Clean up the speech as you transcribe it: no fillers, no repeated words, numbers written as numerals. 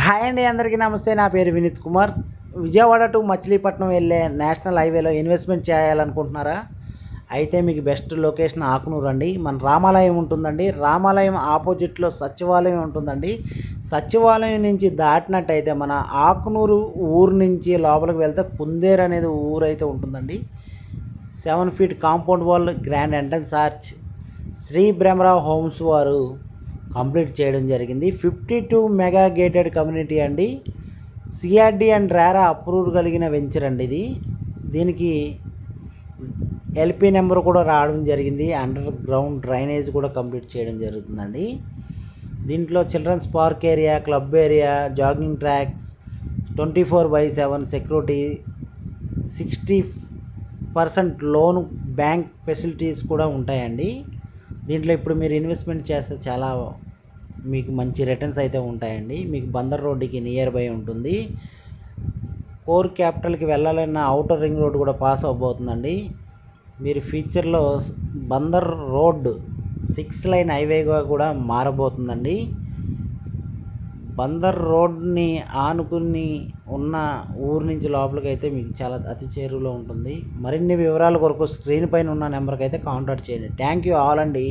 Hi అండి, అందరికీ నమస్తే. నా పేరు వినీత్ కుమార్. విజయవాడ టు మచిలీపట్నం వెళ్ళే నేషనల్ హైవేలో ఇన్వెస్ట్మెంట్ చేయాలనుకుంటున్నారా? అయితే మీకు బెస్ట్ లొకేషన్ ఆకునూరు అండి. మన రామాలయం ఉంటుందండి. రామాలయం ఆపోజిట్లో సచివాలయం ఉంటుందండి. సచివాలయం నుంచి దాటినట్టయితే మన ఆకునూరు ఊరు నుంచి లోపలికి వెళ్తే కుందేరు అనేది ఊరైతే ఉంటుందండి. 7 feet compound wall, grand entrance arch Shri Brahmarao homes వారు కంప్లీట్ చేయడం జరిగింది. 52 మెగా గేటెడ్ కమ్యూనిటీ అండి. సిఆర్డి అండ్ రేరా అప్రూవ్ కలిగిన వెంచర్ అండి ఇది. దీనికి ఎల్పి నెంబర్ కూడా రావడం జరిగింది. అండర్ గ్రౌండ్ డ్రైనేజ్ కూడా కంప్లీట్ చేయడం జరుగుతుందండి. దీంట్లో children's park area, club area, jogging tracks, 24/7 సెక్యూరిటీ, 60% లోన్ బ్యాంక్ ఫెసిలిటీస్ కూడా ఉంటాయండి. దీంట్లో ఇప్పుడు మీరు ఇన్వెస్ట్మెంట్ చేస్తే చాలా మీకు మంచి రిటర్న్స్ అయితే ఉంటాయండి. మీకు బందర్ రోడ్డుకి నియర్ బై ఉంటుంది. కోర్ క్యాపిటల్కి వెళ్ళాలన్న అవుటర్ రింగ్ రోడ్ కూడా పాస్ అవబోతుందండి. మీరు ఫ్యూచర్లో బందర్ రోడ్ 6 లైన్ హైవేగా కూడా మారబోతుందండి. బందర్ రోడ్ని ఆనుకుని ఉన్న ఊరు నుంచి లోపలికి అయితే మీకు చాలా అతి చేరువలో ఉంటుంది. మరిన్ని వివరాల కొరకు స్క్రీన్ పైన ఉన్న నెంబర్కి అయితే కాంటాక్ట్ చేయండి. థ్యాంక్ యూ ఆల్ అండి.